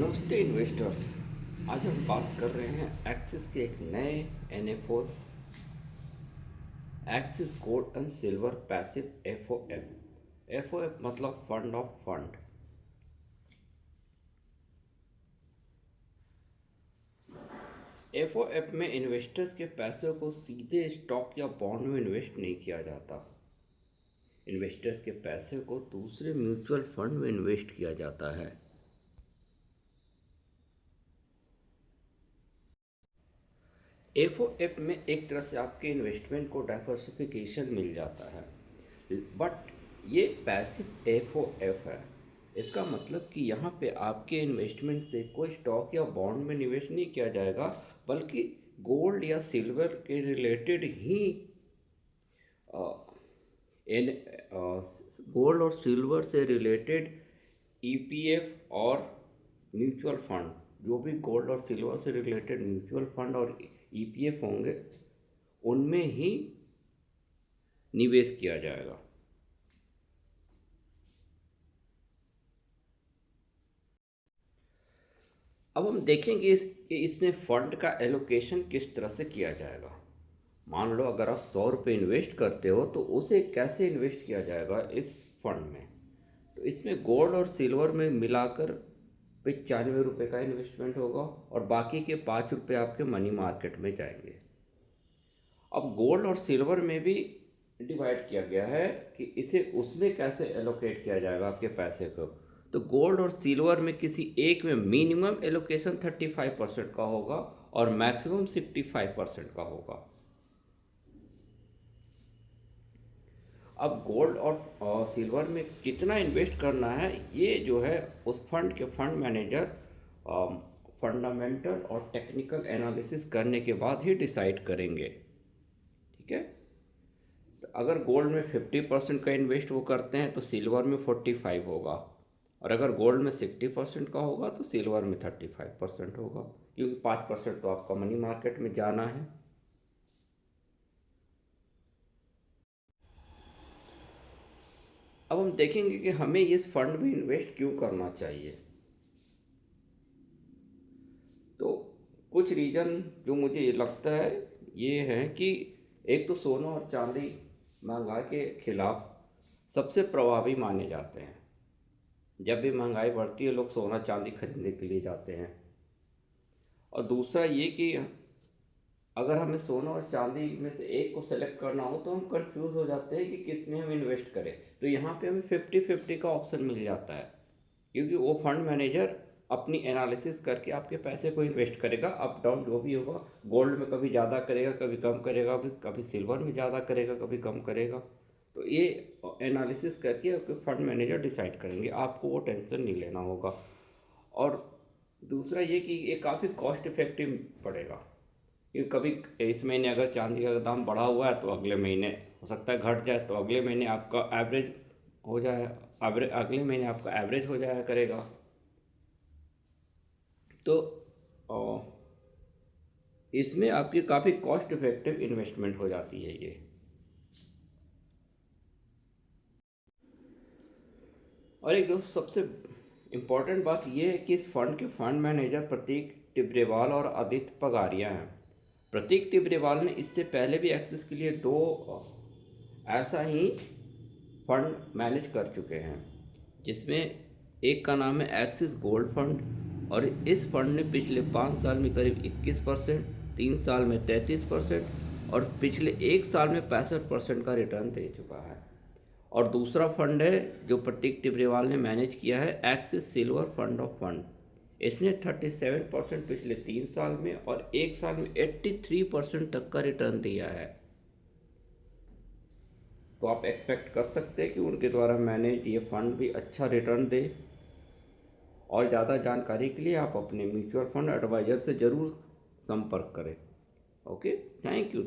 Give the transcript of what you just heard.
नमस्ते इन्वेस्टर्स। आज हम बात कर रहे हैं एक्सिस के एक नए NA4 axis gold and silver passive FOF मतलब फंड ऑफ फंड। FOF में इन्वेस्टर्स के पैसे को सीधे स्टॉक या बॉन्ड में इन्वेस्ट नहीं किया जाता। इन्वेस्टर्स के पैसे को दूसरे म्यूचुअल फंड में इन्वेस्ट किया जाता है। FOF में एक तरह से आपके इन्वेस्टमेंट को डाइवर्सिफिकेशन मिल जाता है, बट ये पैसिव FOF है। इसका मतलब कि यहाँ पे आपके इन्वेस्टमेंट से कोई स्टॉक या बॉन्ड में निवेश नहीं किया जाएगा, बल्कि गोल्ड या सिल्वर के रिलेटेड ही गोल्ड और सिल्वर से रिलेटेड ETF और म्यूचुअल फंड, जो भी गोल्ड और सिल्वर से रिलेटेड म्यूचुअल फंड और ETF होंगे, उनमें ही निवेश किया जाएगा। अब हम देखेंगे कि इसमें फंड का एलोकेशन किस तरह से किया जाएगा। मान लो अगर आप 100 रुपये इन्वेस्ट करते हो तो उसे कैसे इन्वेस्ट किया जाएगा इस फंड में। तो इसमें गोल्ड और सिल्वर में मिलाकर 95 रुपये का इन्वेस्टमेंट होगा और बाकी के 5 रुपये आपके मनी मार्केट में जाएंगे। अब गोल्ड और सिल्वर में भी डिवाइड किया गया है कि इसे उसमें कैसे एलोकेट किया जाएगा आपके पैसे को। तो गोल्ड और सिल्वर में किसी एक में मिनिमम एलोकेशन 35% का होगा और मैक्सिमम 65% का होगा। अब गोल्ड और सिल्वर में कितना इन्वेस्ट करना है, ये जो है उस फंड के फंड मैनेजर फंडामेंटल और टेक्निकल एनालिसिस करने के बाद ही डिसाइड करेंगे। ठीक है। तो अगर गोल्ड में 50% का इन्वेस्ट वो करते हैं तो सिल्वर में 45 होगा, और अगर गोल्ड में 60% का होगा तो सिल्वर में 35% होगा, क्योंकि 5% तो आपका मनी मार्केट में जाना है। अब हम देखेंगे कि हमें इस फंड में इन्वेस्ट क्यों करना चाहिए। तो कुछ रीज़न जो मुझे लगता है ये है कि एक तो सोना और चांदी महंगाई के खिलाफ सबसे प्रभावी माने जाते हैं। जब भी महंगाई बढ़ती है लोग सोना चांदी खरीदने के लिए जाते हैं। और दूसरा ये कि अगर हमें सोना और चांदी में से एक को सेलेक्ट करना हो तो हम कंफ्यूज हो जाते हैं कि किस में हम इन्वेस्ट करें। तो यहाँ पे हमें 50-50 का ऑप्शन मिल जाता है, क्योंकि वो फंड मैनेजर अपनी एनालिसिस करके आपके पैसे को इन्वेस्ट करेगा। अप डाउन जो भी होगा, गोल्ड में कभी ज़्यादा करेगा, कभी कम करेगा, कभी सिल्वर में ज़्यादा करेगा, कभी कम करेगा। तो ये एनालिसिस करके आपके फंड मैनेजर डिसाइड करेंगे, आपको वो टेंशन नहीं लेना होगा। और दूसरा ये कि ये काफ़ी कॉस्ट इफ़ेक्टिव पड़ेगा, क्योंकि कभी इस महीने अगर चांदी का दाम बढ़ा हुआ है तो अगले महीने हो सकता है घट जाए, तो अगले महीने आपका एवरेज हो जाए, अगले महीने आपका एवरेज हो जाया करेगा। तो इसमें आपकी काफ़ी कॉस्ट इफेक्टिव इन्वेस्टमेंट हो जाती है ये। और एक दोस्त सबसे इम्पॉर्टेंट बात यह है कि इस फंड के फंड मैनेजर प्रतीक टिब्रेवाल और आदित्य पगारिया हैं। प्रतीक टिब्रेवाल ने इससे पहले भी एक्सिस के लिए 2 ऐसा ही फंड मैनेज कर चुके हैं, जिसमें एक का नाम है एक्सिस गोल्ड फंड, और इस फंड ने पिछले 5 साल में करीब 21%, 3 साल में 33% और पिछले 1 साल में 65% का रिटर्न दे चुका है। और दूसरा फंड है जो प्रतीक टिब्रेवाल ने मैनेज किया है, axis silver fund of fund. इसने 37% पिछले 3 साल में और 1 साल में 83% तक का रिटर्न दिया है। तो आप एक्सपेक्ट कर सकते हैं कि उनके द्वारा मैनेज ये फंड भी अच्छा रिटर्न दे। और ज़्यादा जानकारी के लिए आप अपने म्यूचुअल फंड एडवाइज़र से ज़रूर संपर्क करें। Okay, thank you.